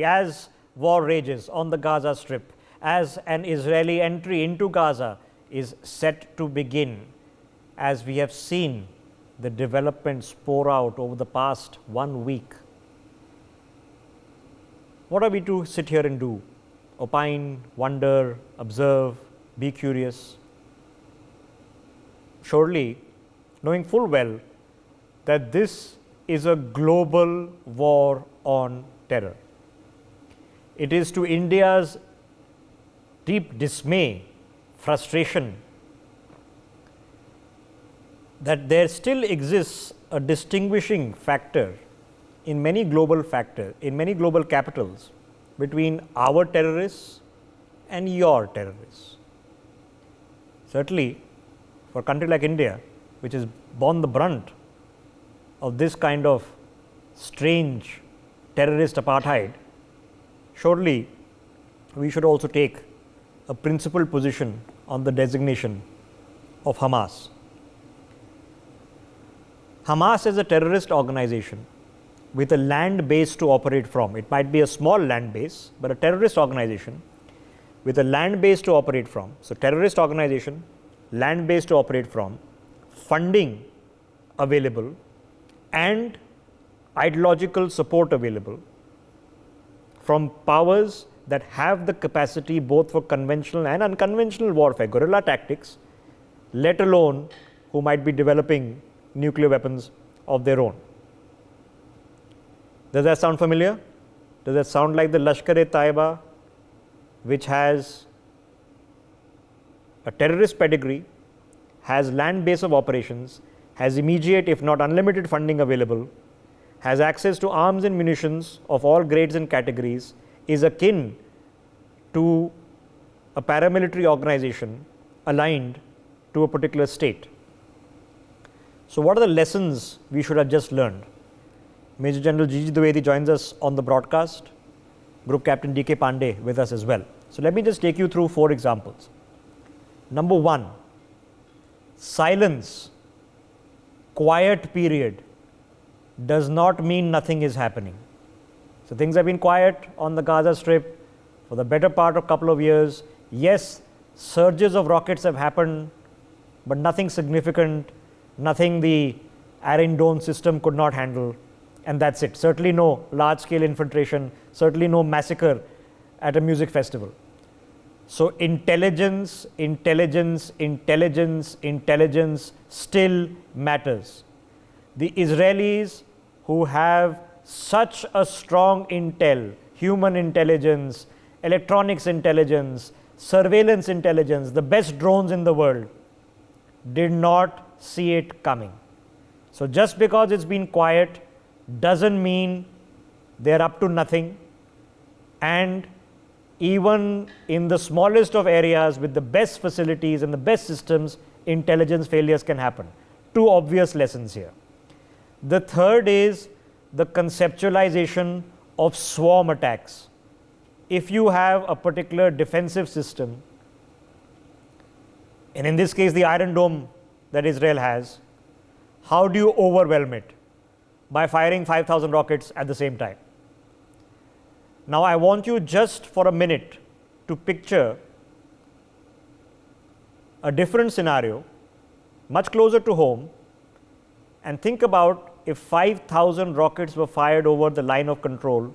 As war rages on the Gaza Strip, as an Israeli entry into Gaza is set to begin, as we have seen the developments pour out over the past 1 week, what are we to sit here and do? Opine, wonder, observe, be curious? Surely, knowing full well that this is a global war on terror. It is to India's deep dismay, frustration, that there still exists a distinguishing factor in many global capitals between our terrorists and your terrorists. Certainly, for a country like India, which has borne the brunt of this kind of strange terrorist apartheid, surely we should also take a principled position on the designation of Hamas. Hamas is a terrorist organization with a land base to operate from. It might be a small land base, but a terrorist organization with a land base to operate from. So, terrorist organization, land base to operate from, funding available, and ideological support available from powers that have the capacity both for conventional and unconventional warfare, guerrilla tactics, let alone who might be developing nuclear weapons of their own. Does that sound familiar? Does that sound like the Lashkar-e-Taiba, which has a terrorist pedigree, has land base of operations, has immediate if not unlimited funding available, has access to arms and munitions of all grades and categories, is akin to a paramilitary organization aligned to a particular state? So, what are the lessons we should have just learned? Major General Gigi Dwivedi joins us on the broadcast, Group Captain D.K. Pandey with us as well. So, let me just take you through 4 examples. Number 1, silence, quiet period does not mean nothing is happening. So, things have been quiet on the Gaza Strip for the better part of a couple of years. Yes, surges of rockets have happened, but nothing significant, nothing the Iron Dome system could not handle, and that's it. Certainly no large-scale infiltration, certainly no massacre at a music festival. So, intelligence still matters. The Israelis, who have such a strong intel, human intelligence, electronics intelligence, surveillance intelligence, the best drones in the world, did not see it coming. So, just because it's been quiet doesn't mean they're up to nothing, and even in the smallest of areas with the best facilities and the best systems, intelligence failures can happen. 2 obvious lessons here. The third is the conceptualization of swarm attacks. If you have a particular defensive system, and in this case the Iron Dome that Israel has, how do you overwhelm it? By firing 5,000 rockets at the same time. Now, I want you just for a minute to picture a different scenario, much closer to home, and think about if 5,000 rockets were fired over the line of control.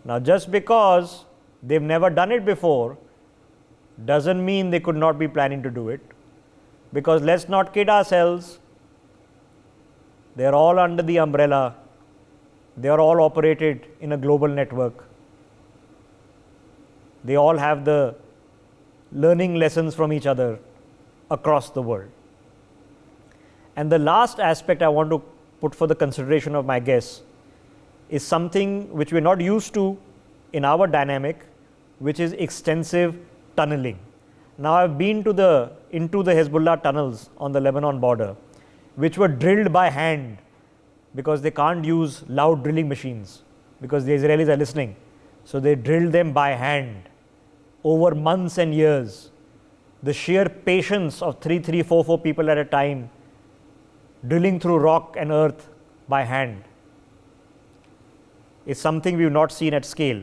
Now, just because they've never done it before doesn't mean they could not be planning to do it, because let's not kid ourselves, they are all under the umbrella, they are all operated in a global network, they all have the learning lessons from each other across the world. And the last aspect I want to put for the consideration of my guests is something which we're not used to in our dynamic, which is extensive tunneling. Now, I've been into the Hezbollah tunnels on the Lebanon border, which were drilled by hand because they can't use loud drilling machines because the Israelis are listening. So, they drilled them by hand over months and years. The sheer patience of 3, 4 people at a time drilling through rock and earth by hand. is something we've not seen at scale.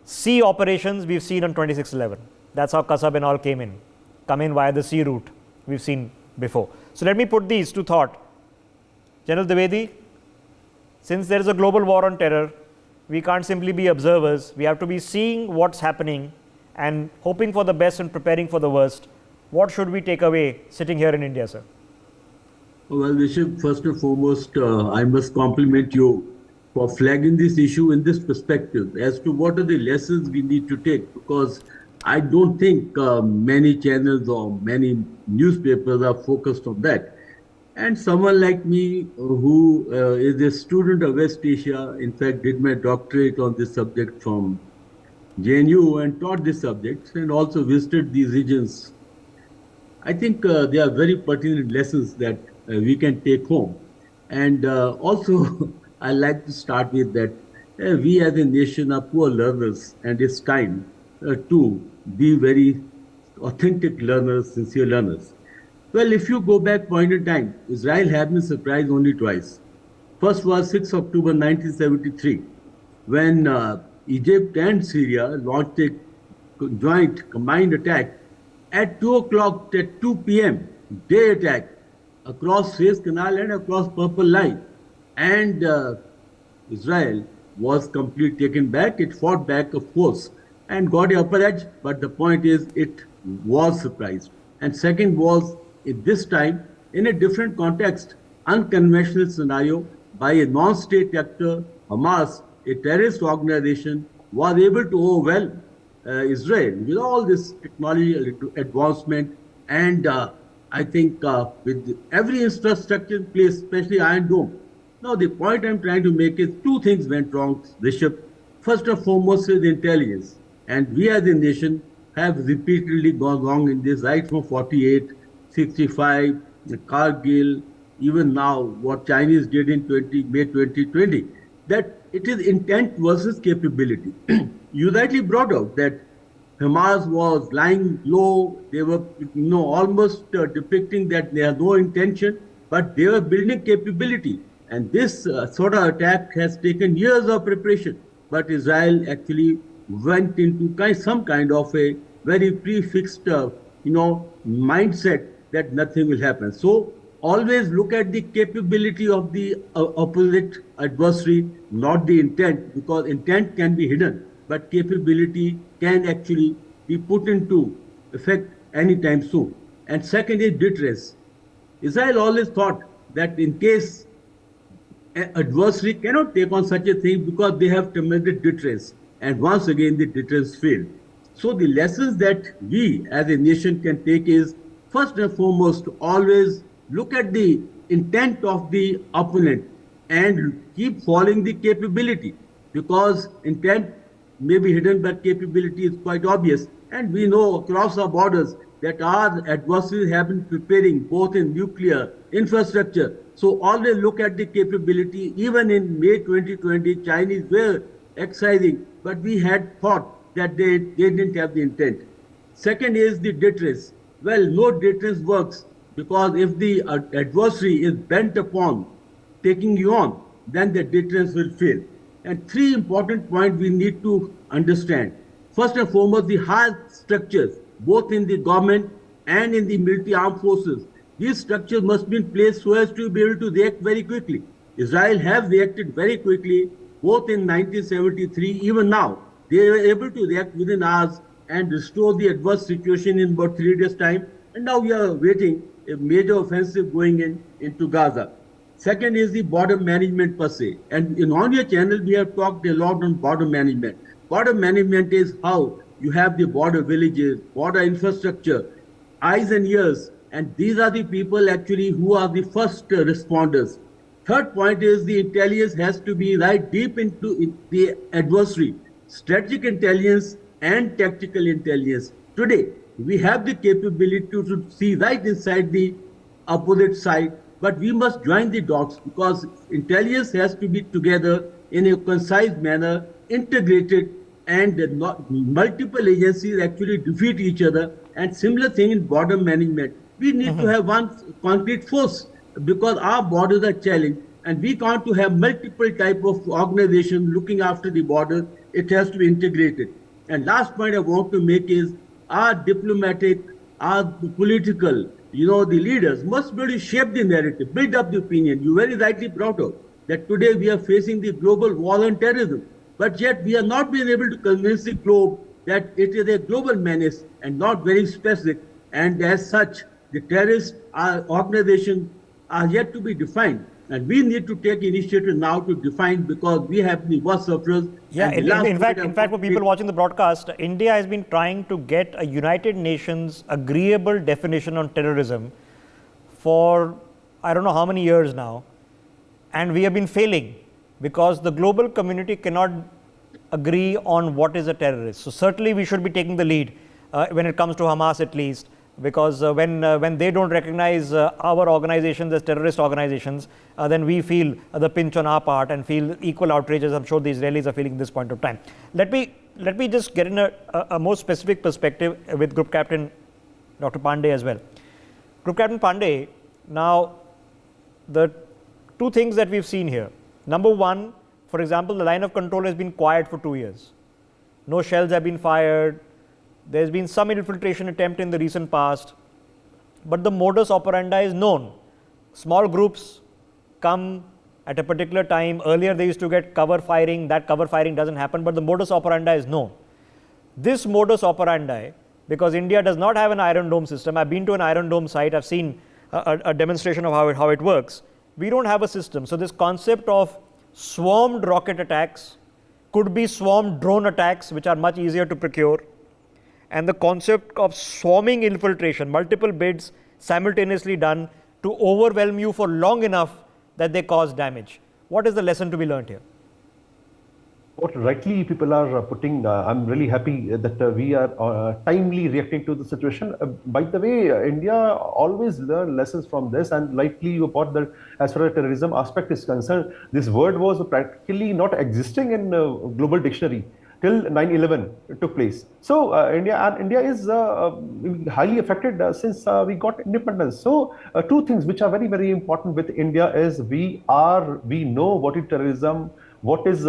Sea operations we've seen on 26/11. That's how Qasab and all come in via the sea route we've seen before. So let me put these to thought. General Dwivedi, since there is a global war on terror, we can't simply be observers. We have to be seeing what's happening and hoping for the best and preparing for the worst. What should we take away sitting here in India, sir? Well, Rishabh, first and foremost, I must compliment you for flagging this issue in this perspective as to what are the lessons we need to take, because I don't think many channels or many newspapers are focused on that. And someone like me, who is a student of West Asia, in fact, did my doctorate on this subject from JNU and taught this subject and also visited these regions. I think they are very pertinent lessons that we can take home. And also, I like to start with that we as a nation are poor learners, and it's time to be very authentic learners, sincere learners. Well, if you go back point in time, Israel has been surprised only twice. First was 6 October 1973, when Egypt and Syria launched a joint combined attack at 2 o'clock, at 2 p.m., day attack across Suez Canal and across Purple Line. And Israel was completely taken back. It fought back, of course, and got the upper edge. But the point is, it was surprised. And second was, at this time, in a different context, unconventional scenario by a non-state actor, Hamas, a terrorist organization, was able to overwhelm Israel with all this technology advancement. And I think with every infrastructure in place, especially Iron Dome. Now, the point I'm trying to make is two things went wrong, Rishabh. First and foremost is intelligence. And we as a nation have repeatedly gone wrong in this, right from 48, 65, the Kargil, even now what Chinese did in May 2020, that it is intent versus capability. You rightly brought out that Hamas was lying low. They were, almost depicting that they had no intention, but they were building capability. And this sort of attack has taken years of preparation. But Israel actually went into some kind of a very prefixed, mindset that nothing will happen. So always look at the capability of the opposite adversary, not the intent, because intent can be hidden, but capability can actually be put into effect anytime soon. And second is deterrence. Israel always thought that in case an adversary cannot take on such a thing because they have tremendous deterrence. And once again, the deterrence failed. So the lessons that we as a nation can take is, first and foremost, always look at the intent of the opponent and keep following the capability, because intent may be hidden, but capability is quite obvious. And we know across our borders that our adversaries have been preparing both in nuclear infrastructure. So always look at the capability. Even in May 2020, Chinese were exercising, but we had thought that they didn't have the intent. Second is the deterrence. Well, no deterrence works, because if the adversary is bent upon taking you on, then the deterrence will fail. And three important points we need to understand. First and foremost, the high structures, both in the government and in the military armed forces. These structures must be in place so as to be able to react very quickly. Israel have reacted very quickly, both in 1973, even now. They were able to react within hours and restore the adverse situation in about 3 days' time. And now we are waiting a major offensive going into Gaza. Second is the border management per se. And on your channel, we have talked a lot on border management. Border management is how you have the border villages, border infrastructure, eyes and ears. And these are the people actually who are the first responders. Third point is the intelligence has to be right deep into the adversary. Strategic intelligence and tactical intelligence. Today, we have the capability to see right inside the opposite side, but we must join the dots, because intelligence has to be together in a concise manner, integrated, and not multiple agencies actually defeat each other. And similar thing in border management. We need to have one concrete force, because our borders are challenged. And we can't to have multiple type of organizations looking after the border. It has to be integrated. And last point I want to make is our diplomatic, our political, the leaders must really shape the narrative, build up the opinion. You very rightly brought up that today we are facing the global war on terrorism, but yet we are not being able to convince the globe that it is a global menace and not very specific. And as such, the terrorist organizations are yet to be defined. And we need to take initiative now to define, because we have the worst sufferers. Yeah, in fact, for people watching the broadcast, India has been trying to get a United Nations agreeable definition on terrorism for I don't know how many years now, and we have been failing because the global community cannot agree on what is a terrorist. So certainly we should be taking the lead when it comes to Hamas, at least, because when they don't recognize our organizations as terrorist organizations, then we feel the pinch on our part and feel equal outrage as I'm sure the Israelis are feeling at this point of time. Let me just get in a more specific perspective with Group Captain Dr. Pandey as well. Group Captain Pandey, now the two things that we've seen here. Number one, for example, the line of control has been quiet for 2 years. No shells have been fired. There's been some infiltration attempt in the recent past, but the modus operandi is known. Small groups come at a particular time. Earlier they used to get cover firing. That cover firing doesn't happen, but the modus operandi is known. This modus operandi, because India does not have an Iron Dome system. I've been to an Iron Dome site. I've seen a demonstration of how it works. We don't have a system. So this concept of swarmed rocket attacks could be swarmed drone attacks, which are much easier to procure. And the concept of swarming infiltration, multiple bids simultaneously done to overwhelm you for long enough that they cause damage. What is the lesson to be learned here? What rightly people are putting, I'm really happy that we are timely reacting to the situation. By the way, India always learn lessons from this, and rightly you brought that as far as terrorism aspect is concerned, this word was practically not existing in global dictionary till 9/11 took place. So India is highly affected since we got independence. So two things which are very, very important with India is we know what is terrorism, what is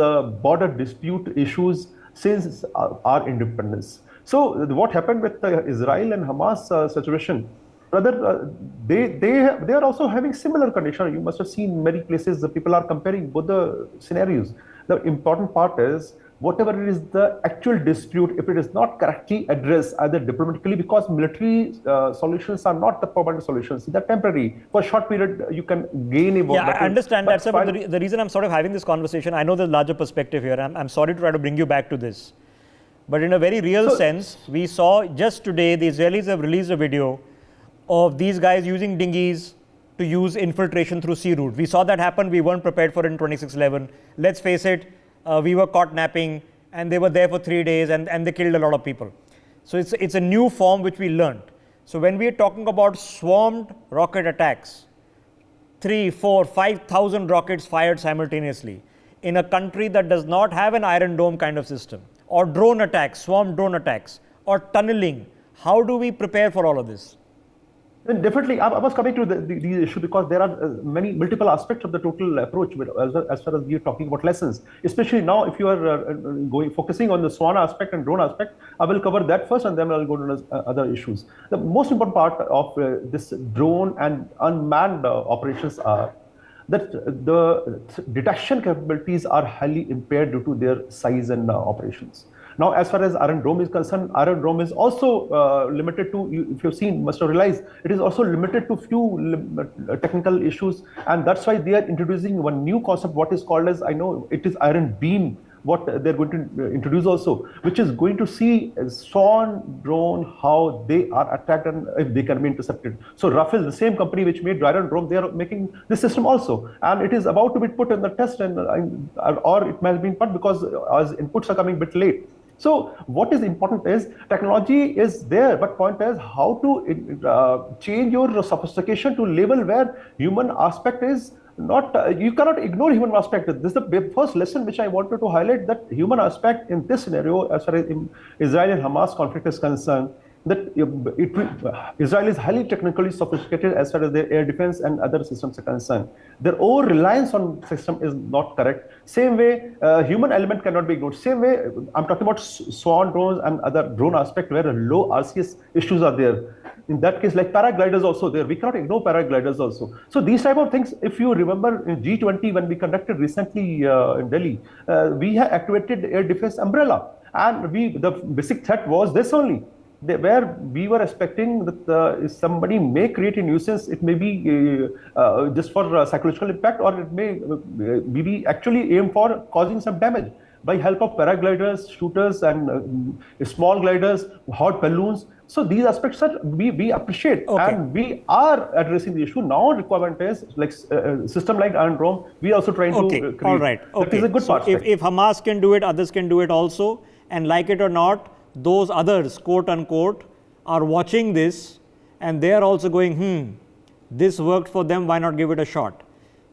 border dispute issues since our independence. So what happened with Israel and Hamas situation? Rather, they are also having similar condition. You must have seen many places the people are comparing both the scenarios. The important part is whatever it is the actual dispute, if it is not correctly addressed either diplomatically, because military solutions are not the permanent solutions, they're temporary. For a short period, you can gain a Yeah, I understand that, sir, but the reason I'm sort of having this conversation, I know there's larger perspective here. I'm sorry to try to bring you back to this. But in a very real sense, we saw just today, the Israelis have released a video of these guys using dinghies to use infiltration through sea route. We saw that happen. We weren't prepared for it in 26/11. Let's face it, we were caught napping and they were there for 3 days and they killed a lot of people. So it's a new form which we learned. So when we are talking about swarmed rocket attacks, 3, 4, 5,000 rockets fired simultaneously in a country that does not have an Iron Dome kind of system, or drone attacks, swarm drone attacks, or tunneling, how do we prepare for all of this? Then definitely, I was coming to the issue because there are many multiple aspects of the total approach as far as we are talking about lessons. Especially now, if you are focusing on the swarm aspect and drone aspect, I will cover that first and then I'll go to other issues. The most important part of this drone and unmanned operations are that the detection capabilities are highly impaired due to their size and operations. Now, as far as Iron Dome is concerned, Iron Dome is also limited to, if you've seen, must have realized, it is also limited to few technical issues. And that's why they are introducing one new concept, what is called as, I know it is Iron Beam, what they're going to introduce also, which is going to see a swarm drone, how they are attacked and if they can be intercepted. So Rafael, the same company which made Iron Dome, they are making this system also. And it is about to be put in the test, or it might have been put because as inputs are coming a bit late. So what is important is technology is there, but point is how to change your sophistication to level where human aspect is not, you cannot ignore human aspect. This is the first lesson which I wanted to highlight, that human aspect in this scenario, as far as Israel and Hamas conflict is concerned, that Israel is highly technically sophisticated as far as their air defense and other systems are concerned. Their over reliance on system is not correct. Same way, human element cannot be ignored. Same way, I'm talking about swarm drones and other drone aspect where low RCS issues are there. In that case, like paragliders also there, we cannot ignore paragliders also. So these type of things, if you remember in G20 when we conducted recently in Delhi, we have activated air defense umbrella, and the basic threat was this only. Where we were expecting that if somebody may create a nuisance, it may be just for psychological impact, or it may be actually aimed for causing some damage by help of paragliders, shooters, and small gliders, hot balloons. So these aspects are we appreciate, and we are addressing the issue. Now requirement is like system like Iron Dome. We are also trying to create. All right. That is a good part. If Hamas can do it, others can do it also. And like it or not, those others, quote unquote, are watching this, and they are also going, this worked for them, why not give it a shot?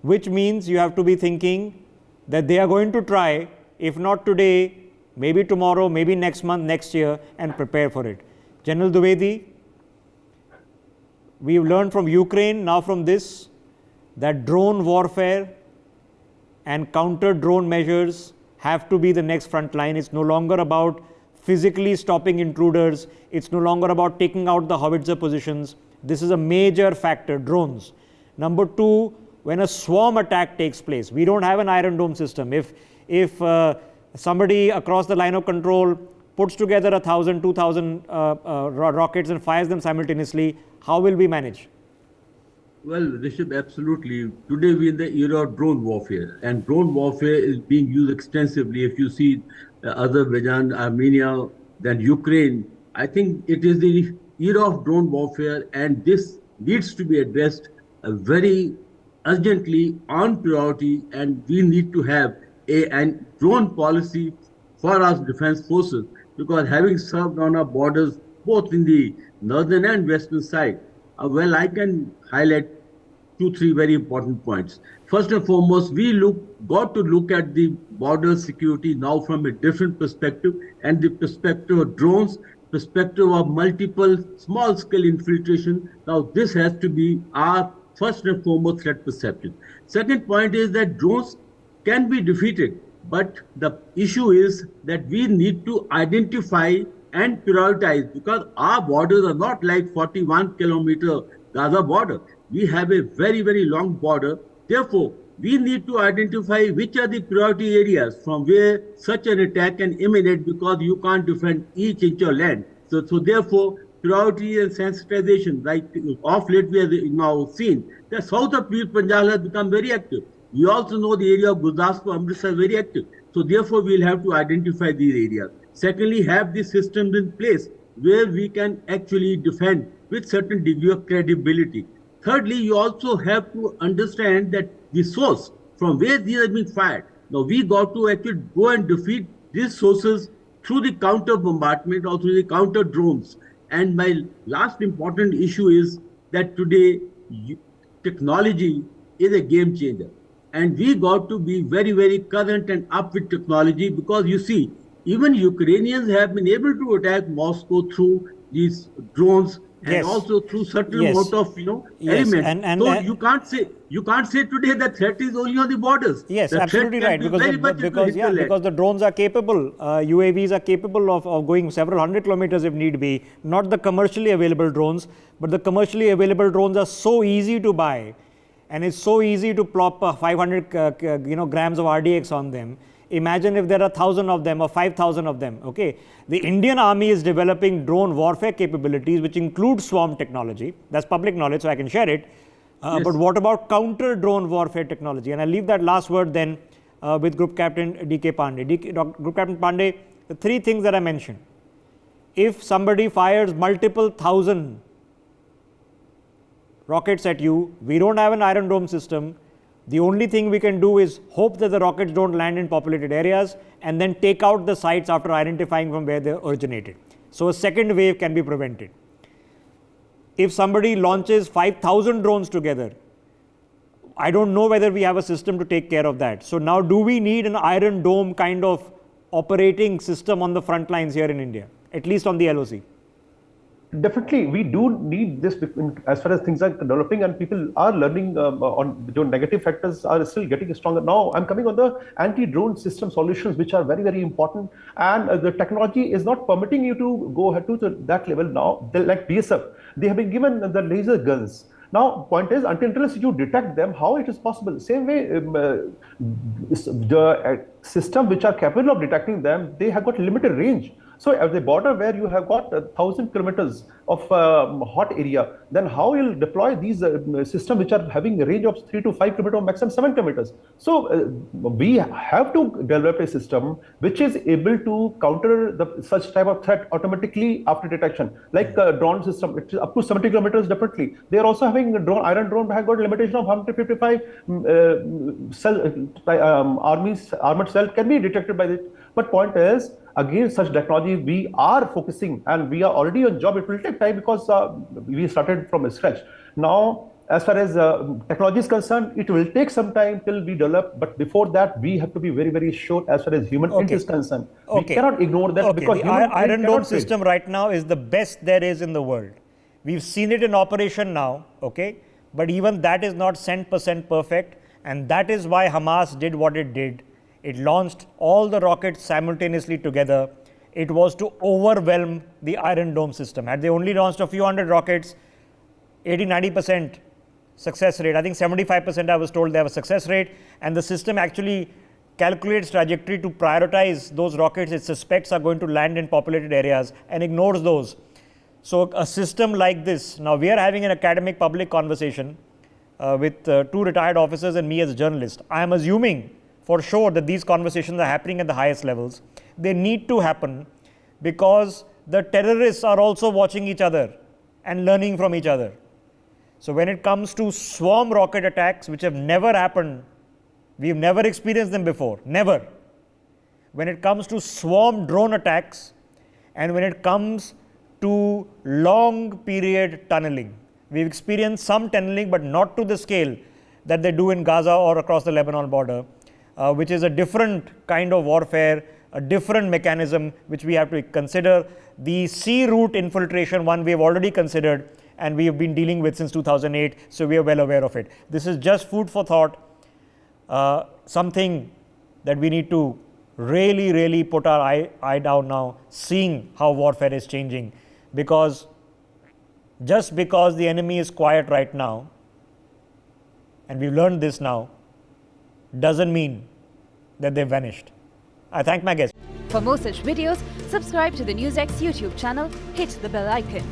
Which means you have to be thinking that they are going to try, if not today, maybe tomorrow, maybe next month, next year, and prepare for it. General Dwivedi, we've learned from Ukraine, now from this, that drone warfare and counter drone measures have to be the next front line. It's no longer about physically stopping intruders. It's no longer about taking out the howitzer positions. This is a major factor, drones. Number two, when a swarm attack takes place, we don't have an Iron Dome system. If somebody across the line of control puts together 1,000, 2,000 rockets and fires them simultaneously, how will we manage? Well, Rishabh, absolutely. Today we're in the era of drone warfare, and drone warfare is being used extensively. If you see Azerbaijan, Armenia, then Ukraine, I think it is the era of drone warfare, and this needs to be addressed very urgently, on priority, and we need to have a drone policy for our defense forces, because having served on our borders, both in the northern and western side, well, I can highlight 2-3 very important points. First and foremost, we got to look at the border security now from a different perspective, and the perspective of drones, perspective of multiple small-scale infiltration. Now, this has to be our first and foremost threat perception. Second point is that drones can be defeated, but the issue is that we need to identify and prioritize, because our borders are not like 41-kilometer Gaza border. We have a very, very long border. Therefore, we need to identify which are the priority areas from where such an attack can emanate, because you can't defend each inch of land. So therefore, priority and sensitization, like of late we have now seen, the south of Punjab has become very active. We also know the area of Gurdaspur, Amritsar is very active. So therefore, we'll have to identify these areas. Secondly, have the systems in place where we can actually defend with certain degree of credibility. Thirdly, you also have to understand that the source from where these are being fired. Now, we got to actually go and defeat these sources through the counter bombardment or through the counter drones. And my last important issue is that today technology is a game changer. And we got to be very, very current and up with technology, because you see, even Ukrainians have been able to attack Moscow through these drones, and also through certain amount of elements. And so you can't say today the threat is only on the borders. Yes, the absolutely right. Because the drones are capable, UAVs are capable of going several hundred kilometers if need be. Not the commercially available drones, but the commercially available drones are so easy to buy, and it's so easy to plop 500 grams of RDX on them. Imagine if there are 1,000 of them or 5,000 of them. Okay, the Indian Army is developing drone warfare capabilities, which include swarm technology. That's public knowledge, so I can share it. Yes. But what about counter drone warfare technology? And I'll leave that last word then with Group Captain D.K. Pandey. Group Captain Pandey, the three things that I mentioned. If somebody fires multiple thousand rockets at you, we don't have an Iron Dome system. The only thing we can do is hope that the rockets don't land in populated areas, and then take out the sites after identifying from where they originated. So a second wave can be prevented. If somebody launches 5,000 drones together, I don't know whether we have a system to take care of that. So now, do we need an Iron Dome kind of operating system on the front lines here in India, at least on the LOC? Definitely, we do need this as far as things are developing and people are learning on the negative factors are still getting stronger. Now, I'm coming on the anti-drone system solutions, which are very, very important. And the technology is not permitting you to go ahead to that level now. Like BSF, they have been given the laser guns. Now, point is, unless you detect them, how it is possible? Same way, the system which are capable of detecting them, they have got limited range. So at the border where you have got 1,000 kilometers of hot area, then how you'll deploy these systems which are having a range of 3 to 5 kilometers, maximum 7 kilometers. So we have to develop a system which is able to counter such type of threat automatically after detection, like drone system, it is up to 70 kilometers definitely. They are also having a drone, Iron Drone has got a limitation of 155 armored cell can be detected by it. But point is, again, such technology we are focusing and we are already on job. It will take time because we started from scratch. Now, as far as technology is concerned, it will take some time till we develop. But before that, we have to be very, very sure as far as human int is concerned. We cannot ignore that because the Iron Dome system right now is the best there is in the world. We've seen it in operation now, but even that is not 100% perfect, and that is why Hamas did what it did. It launched all the rockets simultaneously together. It was to overwhelm the Iron Dome system. Had they only launched a few hundred rockets, 80-90% success rate. I think 75% I was told they have a success rate, and the system actually calculates trajectory to prioritize those rockets it suspects are going to land in populated areas and ignores those. So a system like this, now we are having an academic public conversation with 2 retired officers and me as a journalist. I am assuming for sure that these conversations are happening at the highest levels. They need to happen because the terrorists are also watching each other and learning from each other. So when it comes to swarm rocket attacks, which have never happened, we've never experienced them before, never. When it comes to swarm drone attacks, and when it comes to long period tunneling, we've experienced some tunneling, but not to the scale that they do in Gaza or across the Lebanon border. Which is a different kind of warfare, a different mechanism which we have to consider. The sea route infiltration one we have already considered and we have been dealing with since 2008, so we are well aware of it. This is just food for thought, something that we need to really put our eye down now, seeing how warfare is changing, because just because the enemy is quiet right now, and we've learned this now, doesn't mean that they've vanished. I thank my guests. For more such videos, subscribe to the NewsX YouTube channel, hit the bell icon.